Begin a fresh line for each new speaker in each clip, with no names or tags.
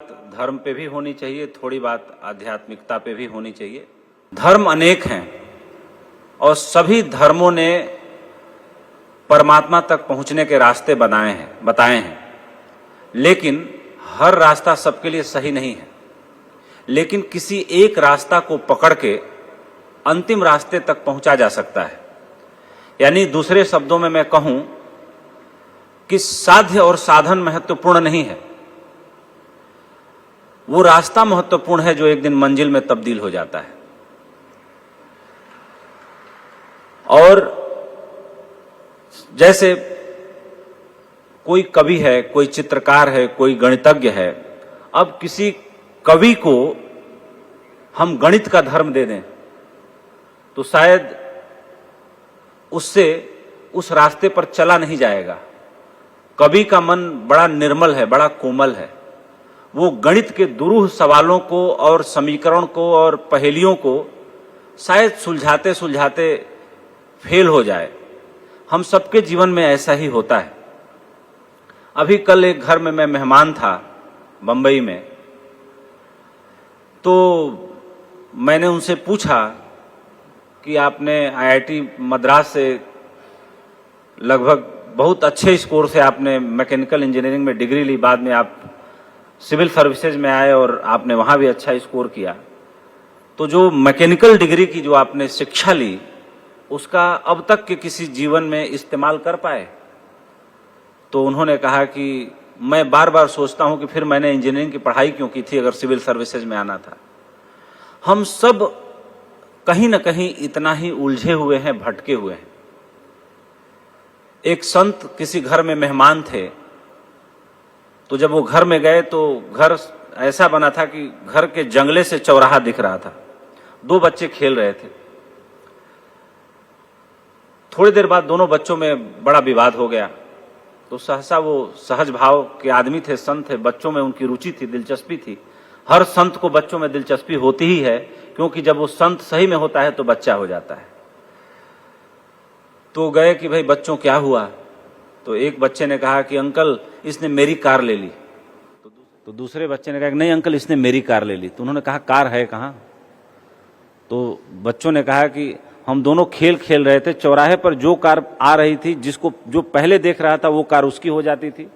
धर्म पे भी होनी चाहिए, थोड़ी बात आध्यात्मिकता पे भी होनी चाहिए। धर्म अनेक हैं और सभी धर्मों ने परमात्मा तक पहुंचने के रास्ते बताए हैं, लेकिन हर रास्ता सबके लिए सही नहीं है। लेकिन किसी एक रास्ता को पकड़ के अंतिम रास्ते तक पहुंचा जा सकता है। यानी दूसरे शब्दों में मैं कहूं कि साध्य और साधन महत्वपूर्ण नहीं है, वो रास्ता महत्वपूर्ण है जो एक दिन मंजिल में तब्दील हो जाता है। और जैसे कोई कवि है, कोई चित्रकार है, कोई गणितज्ञ है, अब किसी कवि को हम गणित का धर्म दे दें तो शायद उससे उस रास्ते पर चला नहीं जाएगा। कवि का मन बड़ा निर्मल है, बड़ा कोमल है, वो गणित के दुरूह सवालों को और समीकरण को और पहेलियों को शायद सुलझाते सुलझाते फेल हो जाए। हम सबके जीवन में ऐसा ही होता है। अभी कल एक घर में मैं मेहमान था बंबई में, तो मैंने उनसे पूछा कि आपने आईआईटी मद्रास से लगभग बहुत अच्छे स्कोर से आपने मैकेनिकल इंजीनियरिंग में डिग्री ली, बाद में आप सिविल सर्विसेज में आए और आपने वहां भी अच्छा स्कोर किया, तो जो मैकेनिकल डिग्री की जो आपने शिक्षा ली उसका अब तक के किसी जीवन में इस्तेमाल कर पाए? तो उन्होंने कहा कि मैं बार बार सोचता हूं कि फिर मैंने इंजीनियरिंग की पढ़ाई क्यों की थी अगर सिविल सर्विसेज में आना था। हम सब कहीं ना कहीं इतना ही उलझे हुए हैं, भटके हुए हैं। एक संत किसी घर में मेहमान थे, तो जब वो घर में गए तो घर ऐसा बना था कि घर के जंगले से चौराहा दिख रहा था। दो बच्चे खेल रहे थे। थोड़ी देर बाद दोनों बच्चों में बड़ा विवाद हो गया। तो सहसा वो सहज भाव के आदमी थे, संत थे, बच्चों में उनकी रुचि थी, दिलचस्पी थी। हर संत को बच्चों में दिलचस्पी होती ही है, क्योंकि जब वो संत सही में होता है तो बच्चा हो जाता है। तो गए कि भाई बच्चों क्या हुआ? तो एक बच्चे ने कहा कि अंकल इसने मेरी कार ले ली। तो दूसरे बच्चे ने कहा कि नहीं अंकल इसने मेरी कार ले ली। तो उन्होंने कहा कार है कहाँ? तो बच्चों ने कहा कि हम दोनों खेल खेल रहे थे, चौराहे पर जो कार आ रही थी, जिसको जो पहले देख रहा था वो कार उसकी हो जाती थी।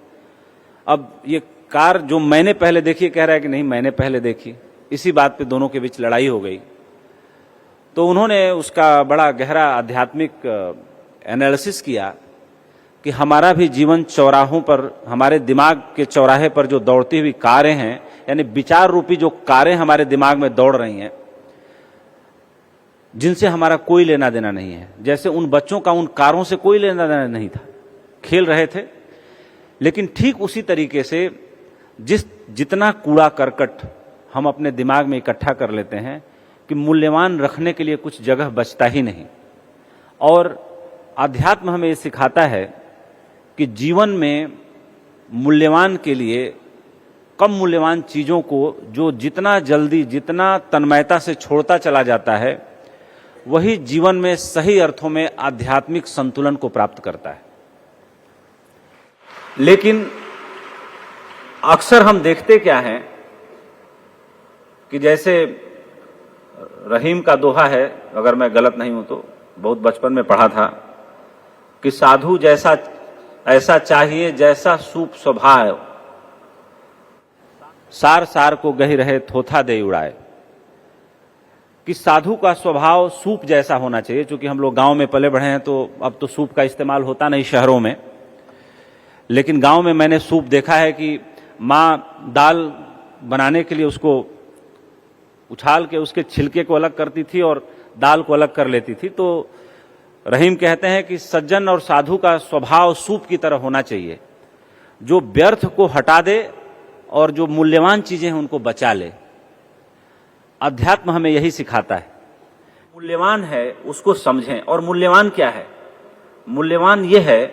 अब ये कार जो मैंने पहले देखी कह रहा है कि नहीं मैंने पहले देखी। इसी बात पे दोनों के बीच लड़ाई हो गई। तो उन्होंने उसका बड़ा गहरा आध्यात्मिक एनालिसिस किया कि हमारा भी जीवन चौराहों पर, हमारे दिमाग के चौराहे पर जो दौड़ती हुई कारें हैं, यानी विचार रूपी जो कारें हमारे दिमाग में दौड़ रही हैं, जिनसे हमारा कोई लेना देना नहीं है। जैसे उन बच्चों का उन कारों से कोई लेना देना नहीं था, खेल रहे थे। लेकिन ठीक उसी तरीके से जितना कूड़ा करकट हम अपने दिमाग में इकट्ठा कर लेते हैं कि मूल्यवान रखने के लिए कुछ जगह बचता ही नहीं। और अध्यात्म हमें ये सिखाता है कि जीवन में मूल्यवान के लिए कम मूल्यवान चीजों को जो जितना जल्दी, जितना तन्मयता से छोड़ता चला जाता है, वही जीवन में सही अर्थों में आध्यात्मिक संतुलन को प्राप्त करता है। लेकिन अक्सर हम देखते क्या हैं कि जैसे रहीम का दोहा है, अगर मैं गलत नहीं हूं तो, बहुत बचपन में पढ़ा था कि साधु जैसा ऐसा चाहिए जैसा सूप स्वभाव, सार सार को गही रहे थोथा दे उड़ाए। कि साधु का स्वभाव सूप जैसा होना चाहिए। चूंकि हम लोग गांव में पले बढ़े हैं तो अब तो सूप का इस्तेमाल होता नहीं शहरों में, लेकिन गांव में मैंने सूप देखा है कि माँ दाल बनाने के लिए उसको उछाल के उसके छिलके को अलग करती थी और दाल को अलग कर लेती थी। तो रहीम कहते हैं कि सज्जन और साधु का स्वभाव सूप की तरह होना चाहिए, जो व्यर्थ को हटा दे और जो मूल्यवान चीजें हैं उनको बचा ले। अध्यात्म हमें यही सिखाता है। मूल्यवान है उसको समझें। और मूल्यवान क्या है? मूल्यवान यह है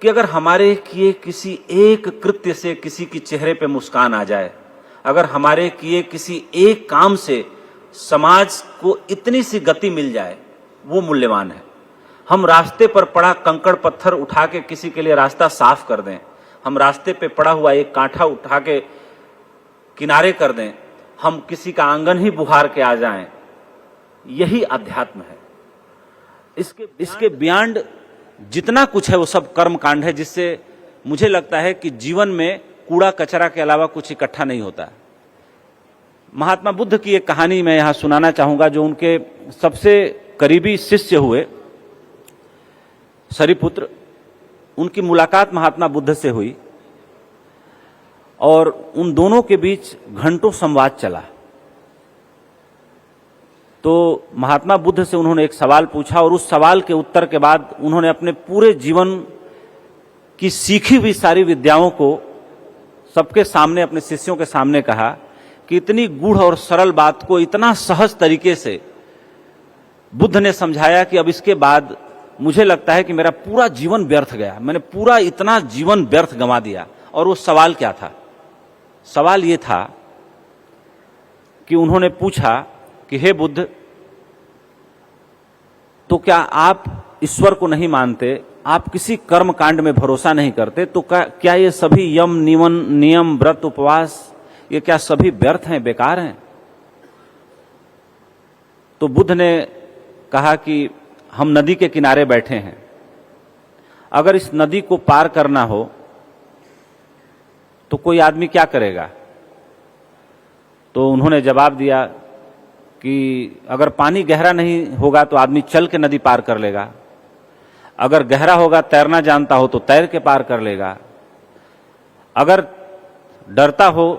कि अगर हमारे किए किसी एक कृत्य से किसी के चेहरे पे मुस्कान आ जाए, अगर हमारे किए किसी एक काम से समाज को इतनी सी गति मिल जाए, वो मूल्यवान है। हम रास्ते पर पड़ा कंकड़ पत्थर उठा के किसी के लिए रास्ता साफ कर दें, हम रास्ते पे पड़ा हुआ एक कांटा उठा के किनारे कर दें, हम किसी का आंगन ही बुहार के आ जाएं, यही अध्यात्म है। इसके बियॉन्ड जितना कुछ है वो सब कर्म कांड है, जिससे मुझे लगता है कि जीवन में कूड़ा कचरा के अलावा कुछ इकट्ठा नहीं होता। महात्मा बुद्ध की एक कहानी मैं यहां सुनाना चाहूंगा, जो उनके सबसे करीबी शिष्य हुए सरिपुत्र, उनकी मुलाकात महात्मा बुद्ध से हुई और उन दोनों के बीच घंटों संवाद चला। तो महात्मा बुद्ध से उन्होंने एक सवाल पूछा और उस सवाल के उत्तर के बाद उन्होंने अपने पूरे जीवन की सीखी हुई सारी विद्याओं को सबके सामने, अपने शिष्यों के सामने कहा कि इतनी गूढ़ और सरल बात को इतना सहज तरीके से बुद्ध ने समझाया कि अब इसके बाद मुझे लगता है कि मेरा पूरा जीवन व्यर्थ गया, मैंने पूरा इतना जीवन व्यर्थ गंवा दिया। और वो सवाल क्या था? सवाल ये था कि उन्होंने पूछा कि हे बुद्ध, तो क्या आप ईश्वर को नहीं मानते, आप किसी कर्म कांड में भरोसा नहीं करते, तो क्या ये सभी यम नियम व्रत उपवास ये क्या सभी व्यर्थ हैं, बेकार हैं? तो बुद्ध ने कहा कि हम नदी के किनारे बैठे हैं, अगर इस नदी को पार करना हो तो कोई आदमी क्या करेगा? तो उन्होंने जवाब दिया कि अगर पानी गहरा नहीं होगा तो आदमी चल के नदी पार कर लेगा, अगर गहरा होगा, तैरना जानता हो तो तैर के पार कर लेगा, अगर डरता हो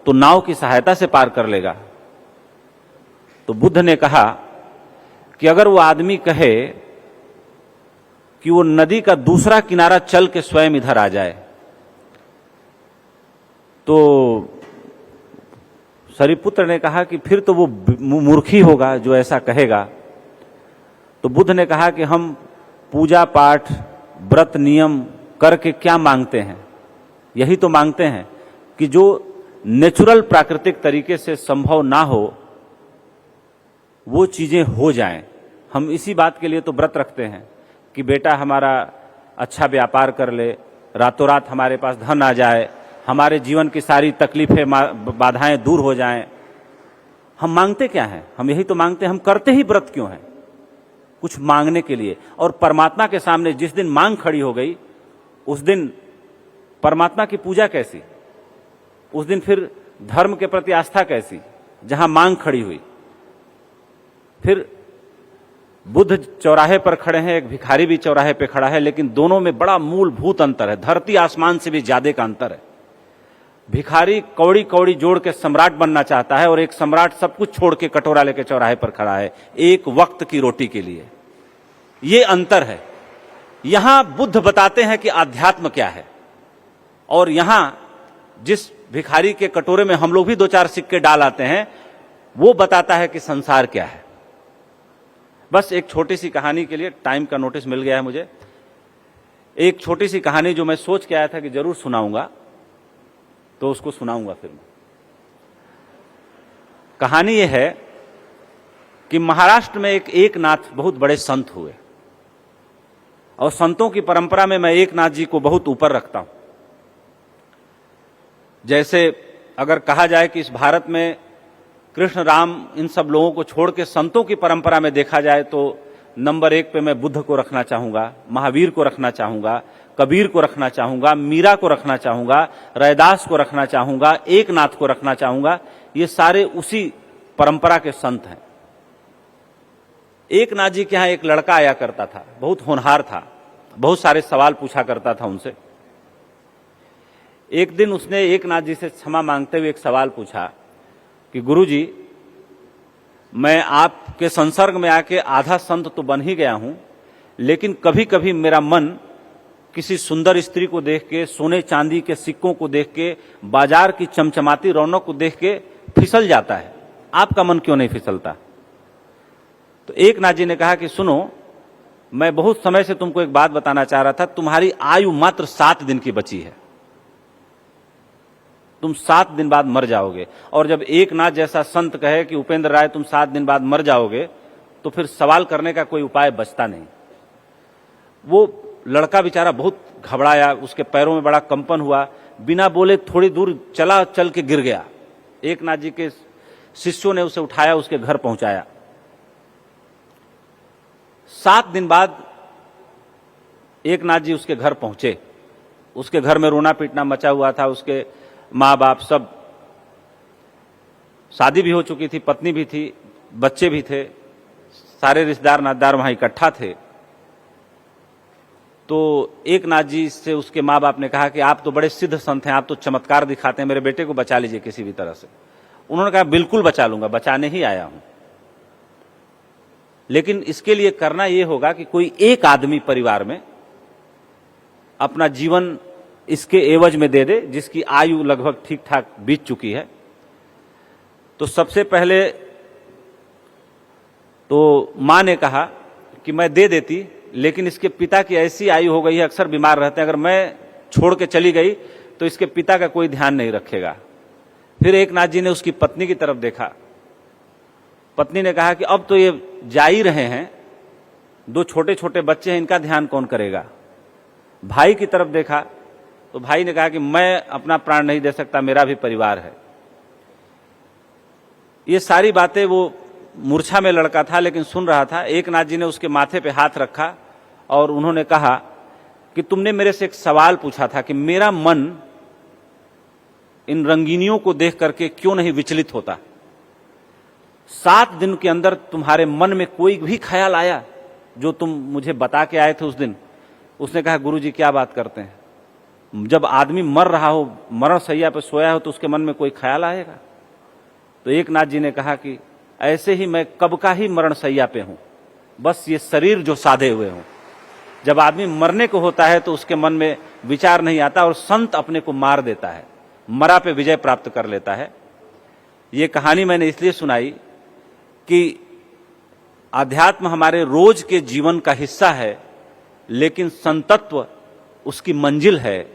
तो नाव की सहायता से पार कर लेगा। तो बुद्ध ने कहा कि अगर वो आदमी कहे कि वो नदी का दूसरा किनारा चल के स्वयं इधर आ जाए, तो सरिपुत्र ने कहा कि फिर तो वो मूर्खी होगा जो ऐसा कहेगा। तो बुद्ध ने कहा कि हम पूजा पाठ व्रत नियम करके क्या मांगते हैं? यही तो मांगते हैं कि जो नेचुरल प्राकृतिक तरीके से संभव ना हो वो चीजें हो जाएं। हम इसी बात के लिए तो व्रत रखते हैं कि बेटा हमारा अच्छा व्यापार कर ले, रातों रात हमारे पास धन आ जाए, हमारे जीवन की सारी तकलीफें बाधाएं दूर हो जाएं। हम मांगते क्या हैं? हम यही तो मांगते हैं। हम करते ही व्रत क्यों हैं? कुछ मांगने के लिए। और परमात्मा के सामने जिस दिन मांग खड़ी हो गई उस दिन परमात्मा की पूजा कैसी? उस दिन फिर धर्म के प्रति आस्था कैसी, जहां मांग खड़ी हुई? फिर बुद्ध चौराहे पर खड़े हैं, एक भिखारी भी चौराहे पे खड़ा है, लेकिन दोनों में बड़ा मूलभूत अंतर है, धरती आसमान से भी ज्यादा का अंतर है। भिखारी कौड़ी कौड़ी जोड़ के सम्राट बनना चाहता है और एक सम्राट सब कुछ छोड़ के कटोरा लेके चौराहे पर खड़ा है एक वक्त की रोटी के लिए। ये अंतर है। यहां बुद्ध बताते हैं कि आध्यात्म क्या है, और यहां जिस भिखारी के कटोरे में हम लोग भी दो चार सिक्के डाल आते हैं वो बताता है कि संसार क्या है। बस एक छोटी सी कहानी के लिए टाइम का नोटिस मिल गया है मुझे। एक छोटी सी कहानी जो मैं सोच के आया था कि जरूर सुनाऊंगा, तो उसको सुनाऊंगा फिर मैं। कहानी यह है कि महाराष्ट्र में एक एकनाथ बहुत बड़े संत हुए, और संतों की परंपरा में मैं एकनाथ जी को बहुत ऊपर रखता हूं। जैसे अगर कहा जाए कि इस भारत में कृष्ण राम इन सब लोगों को छोड़ के संतों की परंपरा में देखा जाए तो नंबर 1 पे मैं बुद्ध को रखना चाहूंगा, महावीर को रखना चाहूंगा, कबीर को रखना चाहूंगा, मीरा को रखना चाहूंगा, रैदास को रखना चाहूंगा, एकनाथ को रखना चाहूंगा। ये सारे उसी परंपरा के संत हैं। एकनाथ जी के यहां एक लड़का आया करता था, बहुत होनहार था, बहुत सारे सवाल पूछा करता था उनसे। एक दिन उसने एकनाथ जी से क्षमा मांगते हुए एक सवाल पूछा कि गुरुजी, मैं आपके संसर्ग में आके आधा संत तो बन ही गया हूं, लेकिन कभी कभी मेरा मन किसी सुंदर स्त्री को देख के, सोने चांदी के सिक्कों को देख के, बाजार की चमचमाती रौनक को देख के फिसल जाता है। आपका मन क्यों नहीं फिसलता? तो एकनाथ जी ने कहा कि सुनो, मैं बहुत समय से तुमको एक बात बताना चाह रहा था। तुम्हारी आयु मात्र 7 दिन की बची है, तुम 7 दिन बाद मर जाओगे। और जब एकनाथ जैसा संत कहे कि उपेंद्र राय तुम 7 दिन बाद मर जाओगे, तो फिर सवाल करने का कोई उपाय बचता नहीं। वो लड़का बेचारा बहुत घबराया, उसके पैरों में बड़ा कंपन हुआ, बिना बोले थोड़ी दूर चल के गिर गया एकनाथ जी के शिष्यों ने उसे उठाया, उसके घर पहुंचाया। 7 दिन बाद एकनाथ जी उसके घर पहुंचे। उसके घर में रोना पीटना मचा हुआ था। उसके माँ बाप सब, शादी भी हो चुकी थी, पत्नी भी थी, बच्चे भी थे, सारे रिश्तेदार नातेदार वहां इकट्ठा थे। तो एकनाथ जी से उसके माँ बाप ने कहा कि आप तो बड़े सिद्ध संत हैं, आप तो चमत्कार दिखाते हैं, मेरे बेटे को बचा लीजिए किसी भी तरह से। उन्होंने कहा बिल्कुल बचा लूंगा, बचाने ही आया हूं, लेकिन इसके लिए करना यह होगा कि कोई एक आदमी परिवार में अपना जीवन इसके एवज में दे दे, जिसकी आयु लगभग ठीक ठाक बीत चुकी है। तो सबसे पहले तो मां ने कहा कि मैं दे देती, लेकिन इसके पिता की ऐसी आयु हो गई है, अक्सर बीमार रहते हैं, अगर मैं छोड़ के चली गई तो इसके पिता का कोई ध्यान नहीं रखेगा। फिर एकनाथ जी ने उसकी पत्नी की तरफ देखा। पत्नी ने कहा कि अब तो ये जा ही रहे हैं, 2 छोटे छोटे बच्चे हैं, इनका ध्यान कौन करेगा। भाई की तरफ देखा तो भाई ने कहा कि मैं अपना प्राण नहीं दे सकता, मेरा भी परिवार है। ये सारी बातें, वो मूर्छा में लड़का था लेकिन सुन रहा था। एकनाथ जी ने उसके माथे पे हाथ रखा और उन्होंने कहा कि तुमने मेरे से एक सवाल पूछा था कि मेरा मन इन रंगीनियों को देख करके क्यों नहीं विचलित होता। 7 दिन के अंदर तुम्हारे मन में कोई भी ख्याल आया जो तुम मुझे बता के आए थे उस दिन? उसने कहा गुरुजी क्या बात करते हैं, जब आदमी मर रहा हो, मरण शैया पर सोया हो, तो उसके मन में कोई ख्याल आएगा? तो एकनाथ जी ने कहा कि ऐसे ही मैं कब का ही मरण शैया पे हूं, बस ये शरीर जो साधे हुए हूं। जब आदमी मरने को होता है तो उसके मन में विचार नहीं आता और संत अपने को मार देता है, मरा पे विजय प्राप्त कर लेता है। ये कहानी मैंने इसलिए सुनाई कि आध्यात्म हमारे रोज के जीवन का हिस्सा है, लेकिन संतत्व उसकी मंजिल है।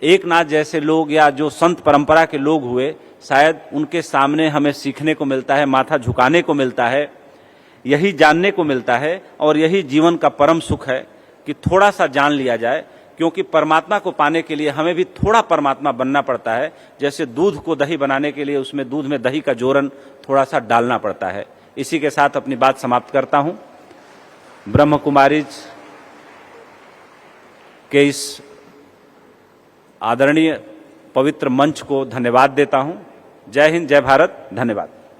एकनाथ जैसे लोग या जो संत परंपरा के लोग हुए, शायद उनके सामने हमें सीखने को मिलता है, माथा झुकाने को मिलता है, यही जानने को मिलता है। और यही जीवन का परम सुख है कि थोड़ा सा जान लिया जाए, क्योंकि परमात्मा को पाने के लिए हमें भी थोड़ा परमात्मा बनना पड़ता है। जैसे दूध को दही बनाने के लिए उसमें दूध में दही का जोरन थोड़ा सा डालना पड़ता है। इसी के साथ अपनी बात समाप्त करता हूं। ब्रह्म कुमारीज के इस आदरणीय पवित्र मंच को धन्यवाद देता हूं। जय हिंद, जय भारत, धन्यवाद।